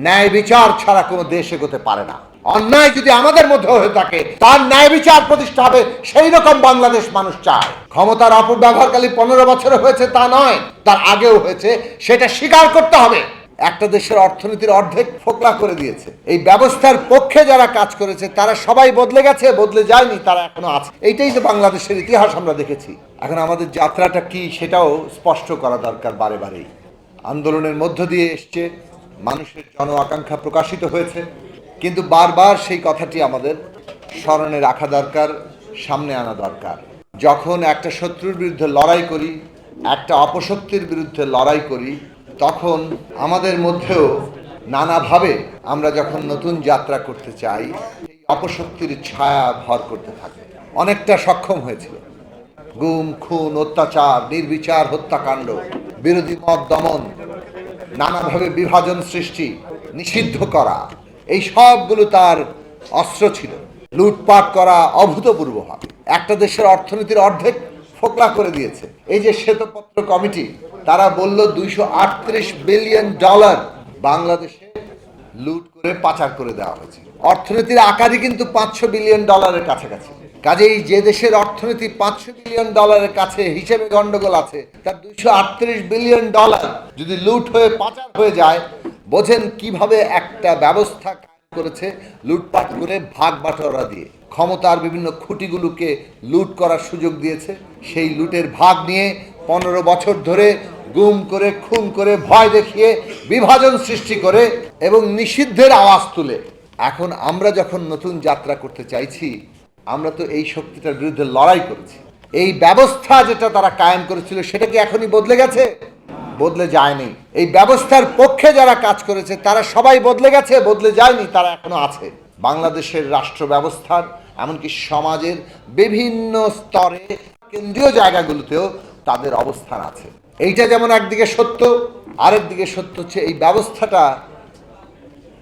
ন্যায় বিচার ছাড়া কোনো দেশ এগোতে পারে না। অন্যায় যদি আমাদের মধ্যে হয়ে থাকে, তার ন্যায় বিচার প্রতিষ্ঠা হবে, সেই রকম বাংলাদেশ মানুষ চায়। ক্ষমতার অপব্যবহারকালী 15 বছরে হয়েছে তা নয়, তার আগেও হয়েছে, সেটা স্বীকার করতে হবে। একটা দেশের অর্থনীতির অর্ধেক ফোকলা করে দিয়েছে। এই ব্যবস্থার পক্ষে যারা কাজ করেছে তারা সবাই বদলে গেছে, বদলে যায়নি, তারা এখনো আছে। এইটাই তো বাংলাদেশের ইতিহাস আমরা দেখেছি। এখন আমাদের যাত্রাটা কি সেটাও স্পষ্ট করা দরকার। বারে বারেই আন্দোলনের মধ্য দিয়ে এসছে, মানুষের জন আকাঙ্ক্ষা প্রকাশিত হয়েছে, কিন্তু বারবার সেই কথাটি আমাদের স্মরণে রাখা দরকার, সামনে আনা দরকার। যখন একটা শত্রুর বিরুদ্ধে লড়াই করি, একটা অপশক্তির বিরুদ্ধে লড়াই করি, তখন আমাদের মধ্যেও নানাভাবে আমরা যখন নতুন যাত্রা করতে চাই, এই অপশক্তির ছায়া ভর করতে থাকে। অনেকটা সক্ষম হয়েছিল। গুম, খুন, অত্যাচার, নির্বিচার হত্যাকাণ্ড, বিরোধী মত দমন, নানাভাবে বিভাজন সৃষ্টি, নিষিদ্ধ করা, এই সবগুলো তার অস্ত্র ছিল। লুটপাট করা অভূতপূর্বভাবে একটা দেশের অর্থনীতির অর্ধেক ফোকলা করে দিয়েছে। এই যে শ্বেতপত্র কমিটি, তারা বলল $238 বিলিয়ন বাংলাদেশে লুট করে পাচার করে দেওয়া হয়েছে। অর্থনীতির আকারই কিন্তু $500 বিলিয়ন কাছাকাছি। কাজেই যে দেশের অর্থনীতি $500 বিলিয়ন কাছে হিসেবে গন্ডগোল আছে, তার $238 বিলিয়ন যদি লুট হয়ে পাচার হয়ে যায়, বোঝেন কিভাবে একটা ব্যবস্থা করেছে লুটপাট করে ভাগ বাটোয়ারা দিয়ে। ক্ষমতার বিভিন্ন খুঁটিগুলোকে লুট করার সুযোগ দিয়েছে। সেই লুটের ভাগ নিয়ে 15 বছর ধরে গুম করে, খুন করে, ভয় দেখিয়ে, বিভাজন সৃষ্টি করে এবং নিষিদ্ধের আওয়াজ তুলে এখন আমরা যখন নতুন যাত্রা করতে চাইছি, আমরা তো এই শক্তিটার বিরুদ্ধে লড়াই করেছি। এই ব্যবস্থা যেটা তারা কায়েম করেছিল, সেটা কি এখনই বদলে গেছে? বদলে যায়নি। এই ব্যবস্থার পক্ষে যারা কাজ করেছে তারা সবাই বদলে গেছে, বদলে যায়নি, তারা এখনো আছে। বাংলাদেশের রাষ্ট্র ব্যবস্থার, এমনকি সমাজের বিভিন্ন স্তরে, কেন্দ্রীয় জায়গাগুলোতেও তাদের অবস্থান আছে। এইটা যেমন একদিকে সত্য, আরেক দিকে সত্য হচ্ছে এই ব্যবস্থাটা,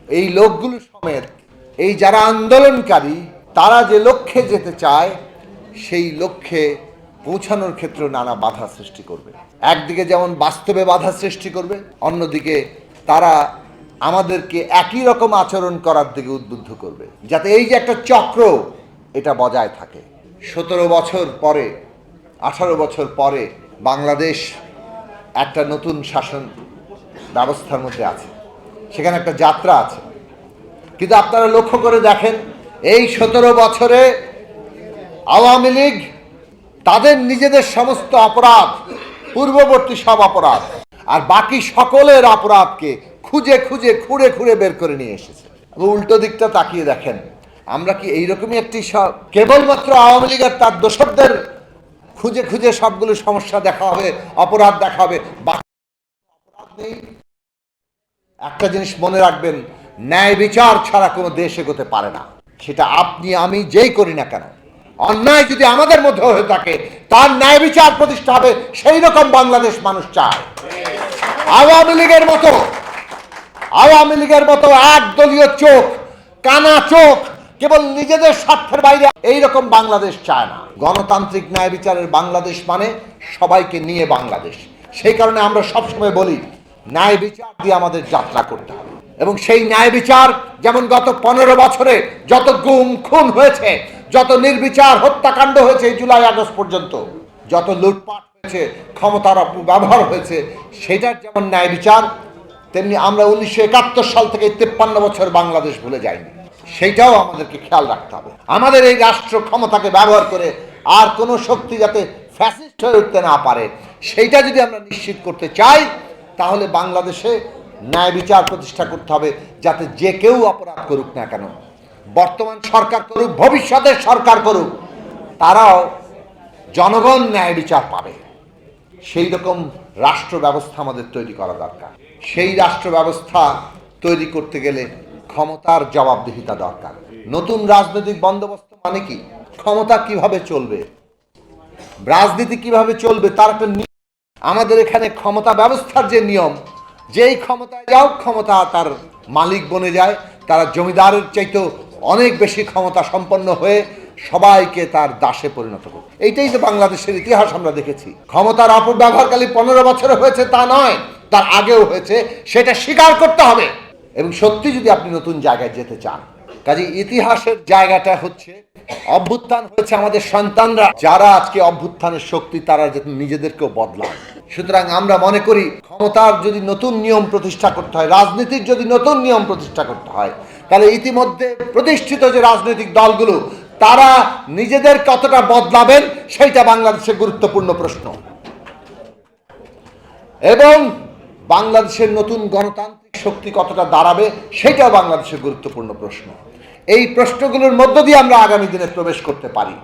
এই লোকগুলো সমেত, এই যারা আন্দোলনকারী, তারা যে লক্ষ্যে যেতে চায়, সেই লক্ষ্যে পৌঁছানোর ক্ষেত্রে নানা বাধা সৃষ্টি করবে। একদিকে যেমন বাস্তবে বাধা সৃষ্টি করবে, অন্যদিকে তারা আমাদেরকে একই রকম আচরণ করার দিকে উদ্বুদ্ধ করবে, যাতে এই যে একটা চক্র, এটা বজায় থাকে। 17 বছর পরে, 18 বছর পরে বাংলাদেশ একটা নতুন শাসন ব্যবস্থার মধ্যে আছে, সেখানে একটা যাত্রা আছে। কিন্তু আপনারা লক্ষ্য করে দেখেন, এই 17 বছরে আওয়ামী লীগ তাদের নিজেদের সমস্ত অপরাধ, পূর্ববর্তী সব অপরাধ আর বাকি সকলের অপরাধকে খুঁজে খুঁজে, খুঁড়ে খুঁড়ে বের করে নিয়ে এসেছে। উল্টো দিকটা তাকিয়ে দেখেন, আমরা কি এইরকমই একটি কেবলমাত্র আওয়ামী লীগ আর তার দোসরদের খুঁজে খুঁজে সবগুলো সমস্যা দেখা হবে, অপরাধ দেখা হবে, বাকি অপরাধ নেই? একটা জিনিস মনে রাখবেন, ন্যায় বিচার ছাড়া কোনো দেশ এগোতে পারে না। সেটা আপনি আমি যেই করি না কেন, অন্যায় যদি আমাদের মধ্যে হয়ে থাকে, তার ন্যায় বিচার প্রতিষ্ঠা হবে, সেই রকম বাংলাদেশ মানুষ চায়। আওয়ামী লীগের মতো একদলীয় চোখ, কানা চোখ, কেবল নিজেদের স্বার্থের বাইরে এইরকম বাংলাদেশ চায় না। গণতান্ত্রিক ন্যায় বিচারের বাংলাদেশ মানে সবাইকে নিয়ে বাংলাদেশ। সেই কারণে আমরা সবসময় বলি, ন্যায় বিচার দিয়ে আমাদের যাত্রা করতে হবে। এবং সেই ন্যায় বিচার, যেমন গত 15 বছরে যত গুম খুন হয়েছে, যত নির্বিচার হত্যাকাণ্ড হয়েছে এই জুলাই আগস্ট পর্যন্ত, যত লুটপাট হয়েছে, ক্ষমতার অপব্যবহার হয়েছে, সেটার যেমন ন্যায় বিচার, তেমনি আমরা 1971 সাল থেকে 53 বছর বাংলাদেশ ভুলে যাইনি। সেইটাও আমাদেরকে খেয়াল রাখতে হবে। আমাদের এই রাষ্ট্র ক্ষমতাকে ব্যবহার করে আর কোনো শক্তি যাতে ফ্যাসিস্ট হয়ে উঠতে না পারে, সেইটা যদি আমরা নিশ্চিত করতে চাই, তাহলে বাংলাদেশে ন্যায় বিচার প্রতিষ্ঠা করতে হবে, যাতে যে কেউ অপরাধ করুক না কেন, বর্তমান সরকার করুক, ভবিষ্যতের সরকার করুক, তারাও জনগণ ন্যায় বিচার পাবে। সেই রকম রাষ্ট্র ব্যবস্থা আমাদের তৈরি করা দরকার। সেই রাষ্ট্র ব্যবস্থা তৈরি করতে গেলে ক্ষমতার জবাবদিহিতা দরকার। নতুন রাজনৈতিক বন্দোবস্ত মানে কি? ক্ষমতা কিভাবে চলবে, রাজনীতি কিভাবে চলবে, তার একটা আমাদের এখানে ক্ষমতা ব্যবস্থার যে নিয়ম, যেই ক্ষমতায় যাও ক্ষমতা তার মালিক বনে যায়, তারা জমিদারের চাইতেও অনেক বেশি ক্ষমতা সম্পন্ন হয়ে সবাইকে তার দাসে পরিণত করে। এইটাই তো বাংলাদেশের ইতিহাস আমরা দেখেছি। ক্ষমতার অপব্যবহারকালী 15 বছরে হয়েছে তা নয়, তার আগেও হয়েছে, সেটা স্বীকার করতে হবে। এবং সত্যি যদি আপনি নতুন জায়গায় যেতে চান। কাজে ইতিহাসের জায়গাটা হচ্ছে অভ্যুত্থান হয়েছে আমাদের সন্তানরা, যারা আজকে অভ্যুত্থানের শক্তি, তারা যাতে নিজেদেরকেও বদলায়। সুতরাং আমরা মনে করি ক্ষমতার যদি নতুন নিয়ম প্রতিষ্ঠা করতে হয়, রাজনীতির যদি নতুন নিয়ম প্রতিষ্ঠা করতে হয়, তাহলে ইতিমধ্যে প্রতিষ্ঠিত যে রাজনৈতিক দলগুলো তারা নিজেদের কতটা বদলাবেন সেইটা বাংলাদেশের গুরুত্বপূর্ণ প্রশ্ন। এবং বাংলাদেশের নতুন গণতান্ত্রিক শক্তি কতটা দাঁড়াবে সেটাও বাংলাদেশের গুরুত্বপূর্ণ প্রশ্ন। এই প্রশ্নগুলোর মধ্য দিয়ে আমরা আগামী দিনে প্রবেশ করতে পারি।